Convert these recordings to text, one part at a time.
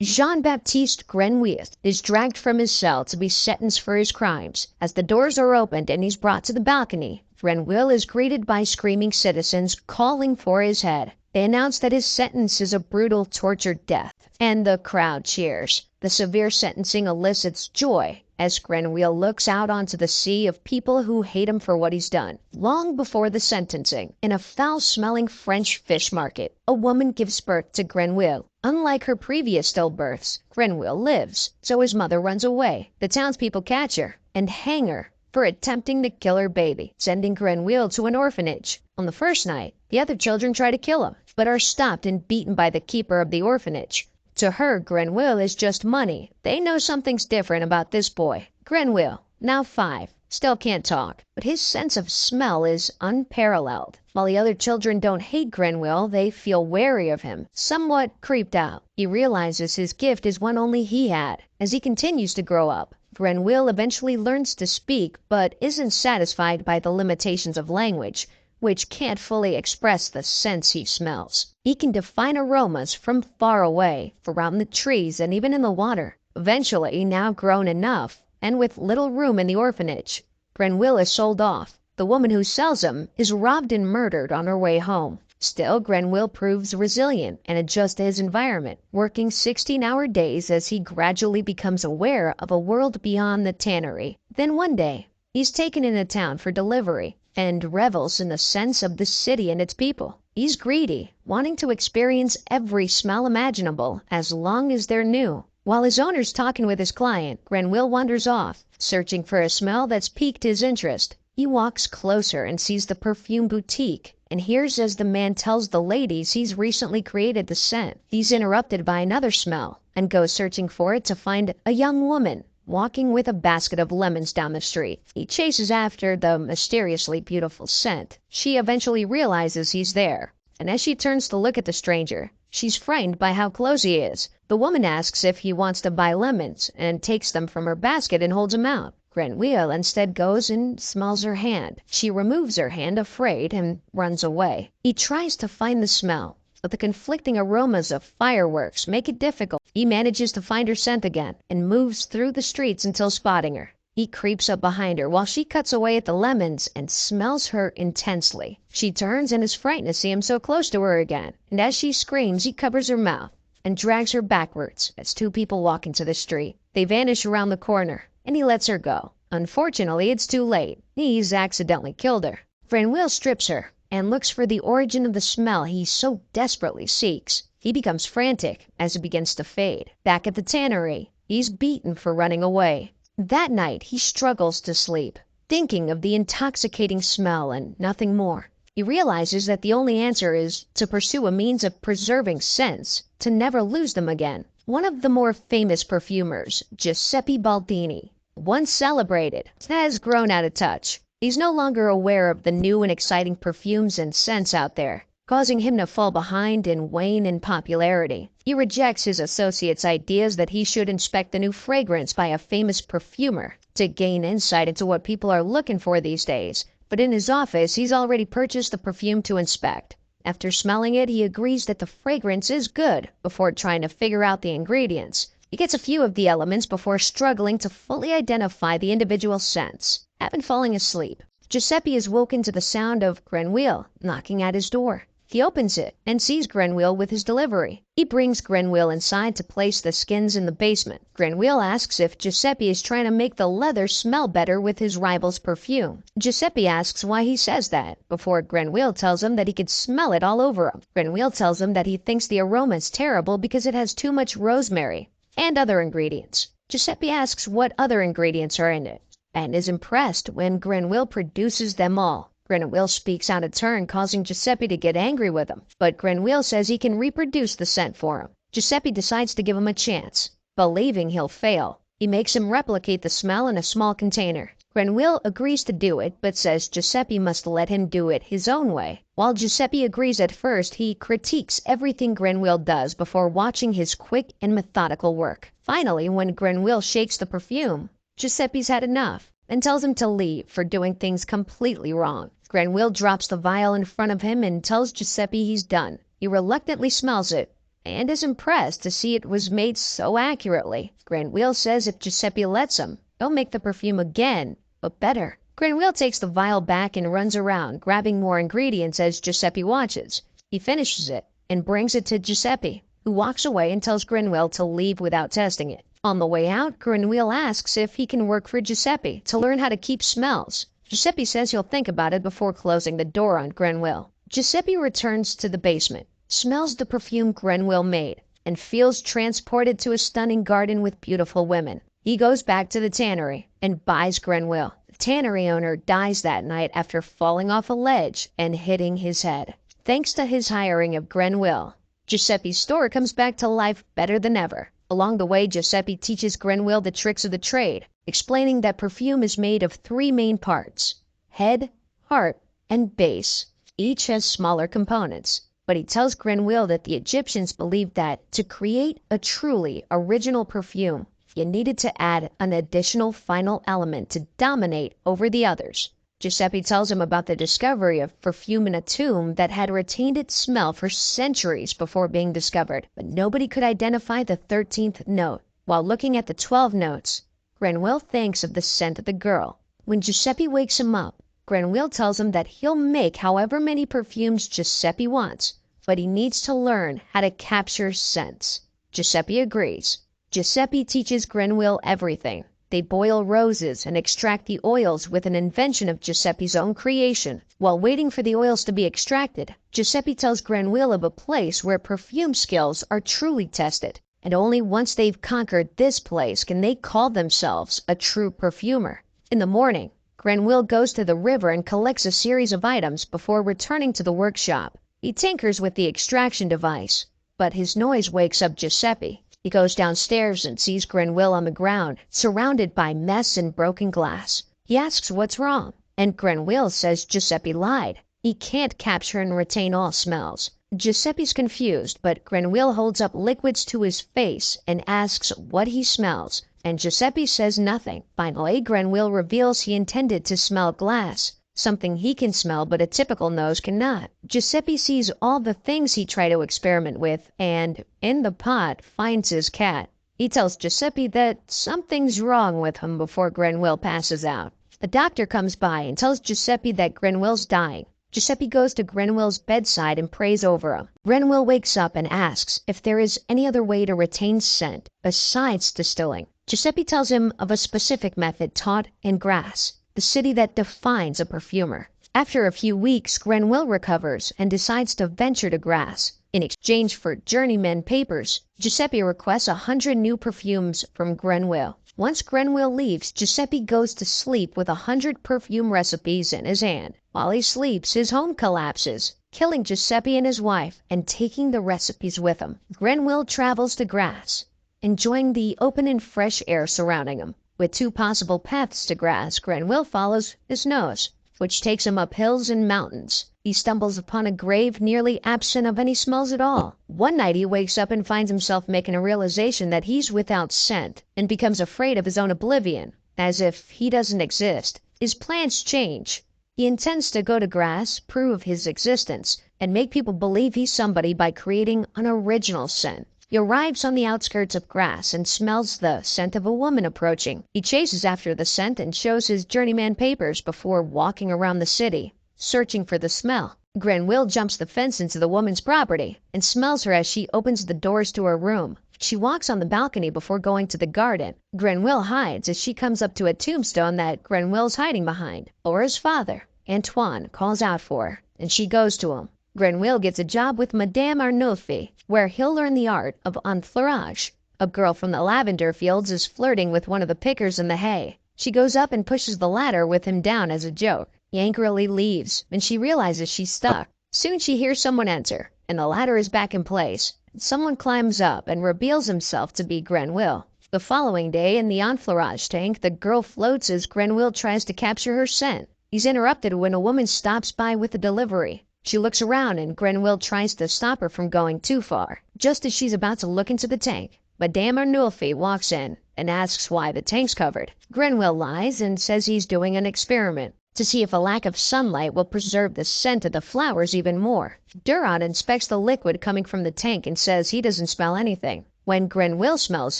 Jean-Baptiste Grenouille is dragged from his cell to be sentenced for his crimes. As the doors are opened and he's brought to the balcony, Grenouille is greeted by screaming citizens calling for his head. They announce that his sentence is a brutal tortured death, and the crowd cheers. The severe sentencing elicits joy as Grenouille looks out onto the sea of people who hate him for what he's done. Long before the sentencing, in a foul-smelling French fish market, a woman gives birth to Grenouille. Unlike her previous stillbirths, Grenouille lives, so his mother runs away. The townspeople catch her and hang her for attempting to kill her baby, sending Grenouille to an orphanage. On the first night, the other children try to kill him, but are stopped and beaten by the keeper of the orphanage. To her, Grenouille is just money. They know something's different about this boy. Grenouille, now 5, still can't talk, but his sense of smell is unparalleled. While the other children don't hate Grenouille, they feel wary of him, somewhat creeped out. He realizes his gift is one only he had. As he continues to grow up, Grenouille eventually learns to speak, but isn't satisfied by the limitations of language, which can't fully express the scents he smells. He can define aromas from far away, from the trees and even in the water. Eventually, now grown enough, and with little room in the orphanage, Grenouille is sold off. The woman who sells him is robbed and murdered on her way home. Still, Grenouille proves resilient and adjusts to his environment, working 16-hour days as he gradually becomes aware of a world beyond the tannery. Then one day, he's taken into town for delivery and revels in the sense of the city and its people. He's greedy, wanting to experience every smell imaginable as long as they're new. While his owner's talking with his client, Grenouille wanders off, searching for a smell that's piqued his interest. He walks closer and sees the perfume boutique and hears as the man tells the ladies he's recently created the scent. He's interrupted by another smell and goes searching for it to find a young woman walking with a basket of lemons down the street. He chases after the mysteriously beautiful scent. She eventually realizes he's there, and as she turns to look at the stranger, she's frightened by how close he is. The woman asks if he wants to buy lemons and takes them from her basket and holds them out. Grenouille instead goes and smells her hand. She removes her hand, afraid, and runs away. He tries to find the smell, but the conflicting aromas of fireworks make it difficult. He manages to find her scent again and moves through the streets until spotting her. He creeps up behind her while she cuts away at the lemons and smells her intensely. She turns and is frightened to see him so close to her again, and as she screams, he covers her mouth and drags her backwards as two people walk into the street. They vanish around the corner, and he lets her go. Unfortunately, it's too late. He's accidentally killed her. Grenouille strips her and looks for the origin of the smell he so desperately seeks. He becomes frantic as it begins to fade. Back at the tannery, he's beaten for running away. That night, he struggles to sleep, thinking of the intoxicating smell and nothing more. He realizes that the only answer is to pursue a means of preserving scents, to never lose them again. One of the more famous perfumers, Giuseppe Baldini, once celebrated, has grown out of touch. He's no longer aware of the new and exciting perfumes and scents out there, causing him to fall behind and wane in popularity. He rejects his associates' ideas that he should inspect the new fragrance by a famous perfumer to gain insight into what people are looking for these days. But in his office, he's already purchased the perfume to inspect. After smelling it, he agrees that the fragrance is good before trying to figure out the ingredients. He gets a few of the elements before struggling to fully identify the individual scents. Having fallen asleep, Giuseppe is woken to the sound of Grenouille knocking at his door. He opens it and sees Grenouille with his delivery. He brings Grenouille inside to place the skins in the basement. Grenouille asks if Giuseppe is trying to make the leather smell better with his rival's perfume. Giuseppe asks why he says that, before Grenouille tells him that he could smell it all over him. Grenouille tells him that he thinks the aroma is terrible because it has too much rosemary and other ingredients. Giuseppe asks what other ingredients are in it, and is impressed when Grenouille produces them all. Grenouille speaks out of turn, causing Giuseppe to get angry with him, but Grenouille says he can reproduce the scent for him. Giuseppe decides to give him a chance, believing he'll fail. He makes him replicate the smell in a small container. Grenouille agrees to do it, but says Giuseppe must let him do it his own way. While Giuseppe agrees at first, he critiques everything Grenouille does before watching his quick and methodical work. Finally, when Grenouille shakes the perfume, Giuseppe's had enough and tells him to leave for doing things completely wrong. Grenouille drops the vial in front of him and tells Giuseppe he's done. He reluctantly smells it and is impressed to see it was made so accurately. Grenouille says if Giuseppe lets him, he'll make the perfume again, but better. Grenouille takes the vial back and runs around, grabbing more ingredients as Giuseppe watches. He finishes it and brings it to Giuseppe, who walks away and tells Grenouille to leave without testing it. On the way out, Grenouille asks if he can work for Giuseppe to learn how to keep smells. Giuseppe says he'll think about it before closing the door on Grenouille. Giuseppe returns to the basement, smells the perfume Grenouille made, and feels transported to a stunning garden with beautiful women. He goes back to the tannery and buys Grenouille. The tannery owner dies that night after falling off a ledge and hitting his head. Thanks to his hiring of Grenouille, Giuseppe's store comes back to life better than ever. Along the way, Giuseppe teaches Grenouille the tricks of the trade, explaining that perfume is made of 3 main parts: head, heart, and base. Each has smaller components, but he tells Grenouille that the Egyptians believed that to create a truly original perfume, you needed to add an additional final element to dominate over the others. Giuseppe tells him about the discovery of perfume in a tomb that had retained its smell for centuries before being discovered, but nobody could identify the 13th note. While looking at the 12 notes, Grenouille thinks of the scent of the girl. When Giuseppe wakes him up, Grenouille tells him that he'll make however many perfumes Giuseppe wants, but he needs to learn how to capture scents. Giuseppe agrees. Giuseppe teaches Grenouille everything. They boil roses and extract the oils with an invention of Giuseppe's own creation. While waiting for the oils to be extracted, Giuseppe tells Grenouille of a place where perfume skills are truly tested, and only once they've conquered this place can they call themselves a true perfumer. In the morning, Grenouille goes to the river and collects a series of items before returning to the workshop. He tinkers with the extraction device, but his noise wakes up Giuseppe. He goes downstairs and sees Grenouille on the ground, surrounded by mess and broken glass. He asks what's wrong, and Grenouille says Giuseppe lied. He can't capture and retain all smells. Giuseppe's confused, but Grenouille holds up liquids to his face and asks what he smells, and Giuseppe says nothing. Finally, Grenouille reveals he intended to smell glass, something he can smell but a typical nose cannot. Giuseppe sees all the things he tried to experiment with and, in the pot, finds his cat. He tells Giuseppe that something's wrong with him before Grenouille passes out. The doctor comes by and tells Giuseppe that Grenouille's dying. Giuseppe goes to Grenouille's bedside and prays over him. Grenouille wakes up and asks if there is any other way to retain scent besides distilling. Giuseppe tells him of a specific method taught in Grasse, the city that defines a perfumer. After a few weeks, Grenouille recovers and decides to venture to Grasse. In exchange for journeyman papers, Giuseppe requests 100 new perfumes from Grenouille. Once Grenouille leaves, Giuseppe goes to sleep with 100 perfume recipes in his hand. While he sleeps, his home collapses, killing Giuseppe and his wife and taking the recipes with him. Grenouille travels to Grasse, enjoying the open and fresh air surrounding him. With 2 possible paths to Grasse, Grenouille follows his nose, which takes him up hills and mountains. He stumbles upon a grave nearly absent of any smells at all. One night he wakes up and finds himself making a realization that he's without scent and becomes afraid of his own oblivion, as if he doesn't exist. His plans change. He intends to go to Grasse, prove his existence, and make people believe he's somebody by creating an original scent. He arrives on the outskirts of Grasse and smells the scent of a woman approaching. He chases after the scent and shows his journeyman papers before walking around the city, searching for the smell. Grenouille jumps the fence into the woman's property and smells her as she opens the doors to her room. She walks on the balcony before going to the garden. Grenouille hides as she comes up to a tombstone that Grenouille's hiding behind. Laura's father, Antoine, calls out for her, and she goes to him. Grenouille gets a job with Madame Arnulfi, where he'll learn the art of enfleurage. A girl from the lavender fields is flirting with one of the pickers in the hay. She goes up and pushes the latter with him down as a joke. He angrily leaves, and she realizes she's stuck. Soon she hears someone enter, and the ladder is back in place. Someone climbs up and reveals himself to be Grenouille. The following day, in the enfleurage tank, the girl floats as Grenouille tries to capture her scent. He's interrupted when a woman stops by with a delivery. She looks around and Grenouille tries to stop her from going too far. Just as she's about to look into the tank, Madame Arnulfi walks in and asks why the tank's covered. Grenouille lies and says he's doing an experiment. to see if a lack of sunlight will preserve the scent of the flowers even more. Durant inspects the liquid coming from the tank and says he doesn't smell anything. When Grenouille smells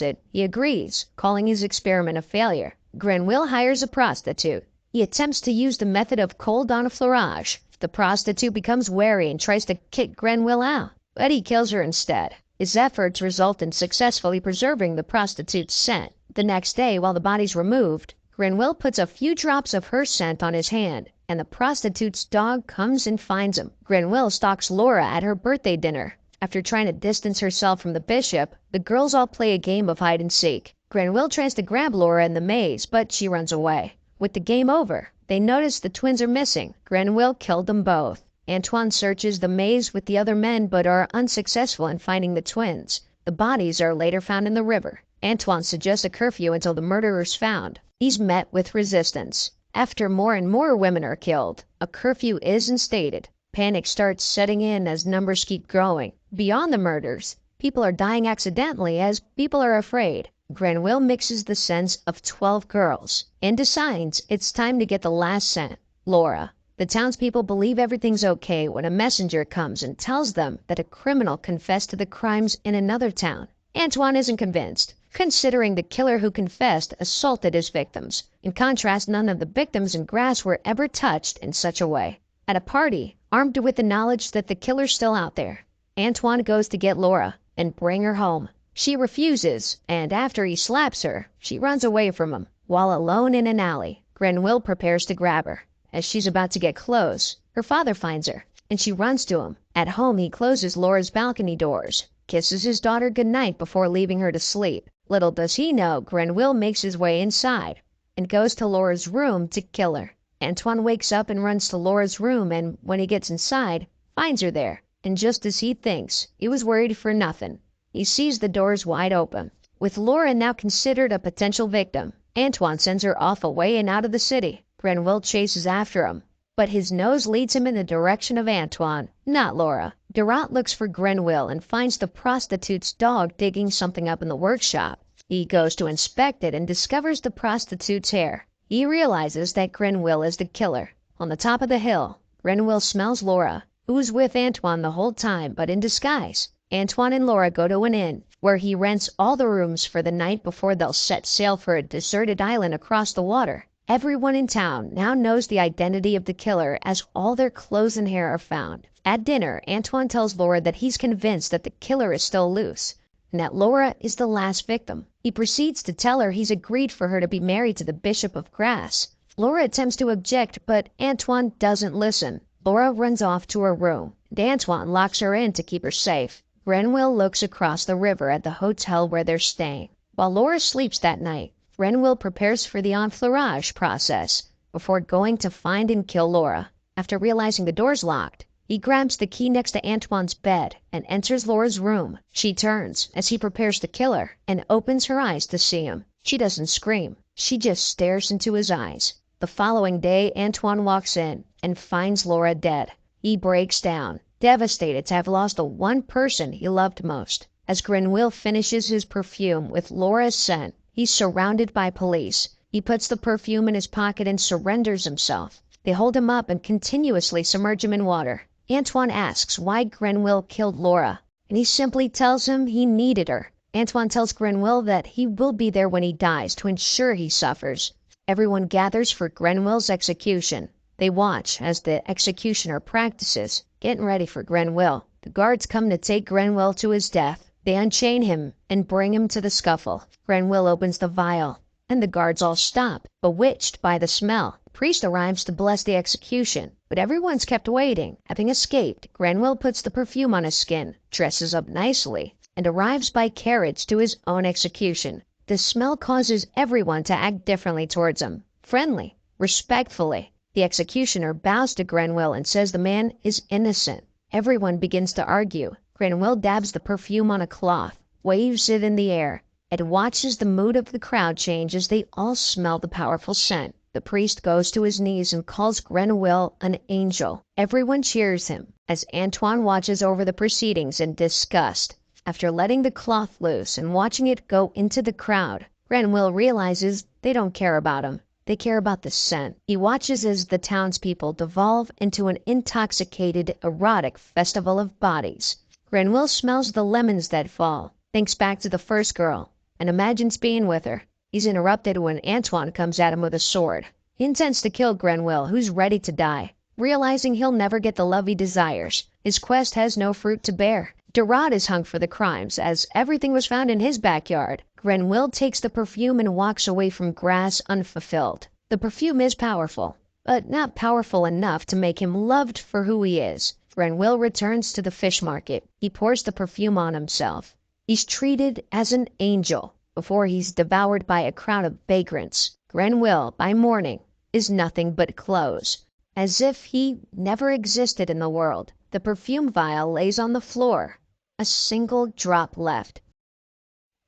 it, he agrees, calling his experiment a failure. Grenouille hires a prostitute. He attempts to use the method of cold enfleurage. The prostitute becomes wary and tries to kick Grenouille out, but he kills her instead. His efforts result in successfully preserving the prostitute's scent. The next day, while the body's removed, Grenouille puts a few drops of her scent on his hand, and the prostitute's dog comes and finds him. Grenouille stalks Laura at her birthday dinner. After trying to distance herself from the bishop, the girls all play a game of hide and seek. Grenouille tries to grab Laura in the maze, but she runs away. With the game over, they notice the twins are missing. Grenouille killed them both. Antoine searches the maze with the other men but are unsuccessful in finding the twins. The bodies are later found in the river. Antoine suggests a curfew until the murderer's found. He's met with resistance. After more and more women are killed, a curfew is instated. Panic starts setting in as numbers keep growing. Beyond the murders, people are dying accidentally as people are afraid. Grenouille mixes the scents of 12 girls and decides it's time to get the last scent, Laura. The townspeople believe everything's okay when a messenger comes and tells them that a criminal confessed to the crimes in another town. Antoine isn't convinced, considering the killer who confessed assaulted his victims. In contrast, none of the victims in grass were ever touched in such a way. At a party, armed with the knowledge that the killer's still out there, Antoine goes to get Laura and bring her home. She refuses, and after he slaps her, she runs away from him. While alone in an alley, Grenouille prepares to grab her. As she's about to get close, her father finds her, and she runs to him. At home, he closes Laura's balcony doors, kisses his daughter goodnight before leaving her to sleep. Little does he know, Grenouille makes his way inside and goes to Laura's room to kill her. Antoine wakes up and runs to Laura's room, and when he gets inside, finds her there. And just as he thinks, he was worried for nothing. He sees the doors wide open. With Laura now considered a potential victim, Antoine sends her off away and out of the city. Grenouille chases after him, but his nose leads him in the direction of Antoine, not Laura. Durant looks for Grenouille and finds the prostitute's dog digging something up in the workshop. He goes to inspect it and discovers the prostitute's hair. He realizes that Grenouille is the killer. On the top of the hill, Grenouille smells Laura, who was with Antoine the whole time but in disguise. Antoine and Laura go to an inn, where he rents all the rooms for the night before they'll set sail for a deserted island across the water. Everyone in town now knows the identity of the killer as all their clothes and hair are found. At dinner, Antoine tells Laura that he's convinced that the killer is still loose, and that Laura is the last victim. He proceeds to tell her he's agreed for her to be married to the Bishop of Grass. Laura attempts to object, but Antoine doesn't listen. Laura runs off to her room, and Antoine locks her in to keep her safe. Grenouille looks across the river at the hotel where they're staying. While Laura sleeps that night, Grenouille prepares for the enfleurage process before going to find and kill Laura. After realizing the door's locked, he grabs the key next to Antoine's bed and enters Laura's room. She turns as he prepares to kill her and opens her eyes to see him. She doesn't scream. She just stares into his eyes. The following day, Antoine walks in and finds Laura dead. He breaks down, devastated to have lost the one person he loved most. As Grenouille finishes his perfume with Laura's scent, he's surrounded by police. He puts the perfume in his pocket and surrenders himself. They hold him up and continuously submerge him in water. Antoine asks why Grenouille killed Laura, and he simply tells him he needed her. Antoine tells Grenouille that he will be there when he dies to ensure he suffers. Everyone gathers for Grenouille's execution. They watch as the executioner practices, getting ready for Grenouille. The guards come to take Grenouille to his death. They unchain him and bring him to the scuffle. Grenouille opens the vial, and the guards all stop, bewitched by the smell. The priest arrives to bless the execution, but everyone's kept waiting. Having escaped, Grenouille puts the perfume on his skin, dresses up nicely, and arrives by carriage to his own execution. The smell causes everyone to act differently towards him, friendly, respectfully. The executioner bows to Grenouille and says the man is innocent. Everyone begins to argue. Grenouille dabs the perfume on a cloth, waves it in the air, and watches the mood of the crowd change as they all smell the powerful scent. The priest goes to his knees and calls Grenouille an angel. Everyone cheers him as Antoine watches over the proceedings in disgust. After letting the cloth loose and watching it go into the crowd, Grenouille realizes they don't care about him. They care about the scent. He watches as the townspeople devolve into an intoxicated, erotic festival of bodies. Grenouille smells the lemons that fall, thinks back to the first girl, and imagines being with her. He's interrupted when Antoine comes at him with a sword. He intends to kill Grenouille, who's ready to die. Realizing he'll never get the love he desires, his quest has no fruit to bear. Gerard is hung for the crimes, as everything was found in his backyard. Grenouille takes the perfume and walks away from grass unfulfilled. The perfume is powerful, but not powerful enough to make him loved for who he is. Grenouille returns to the fish market. He pours the perfume on himself. He's treated as an angel before he's devoured by a crowd of vagrants. Grenouille, by morning, is nothing but clothes, as if he never existed in the world. The perfume vial lays on the floor, a single drop left.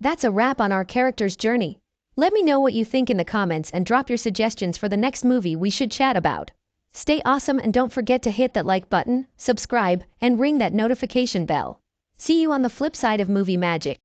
That's a wrap on our character's journey. Let me know what you think in the comments and drop your suggestions for the next movie we should chat about. Stay awesome and don't forget to hit that like button, subscribe, and ring that notification bell. See you on the flip side of movie magic.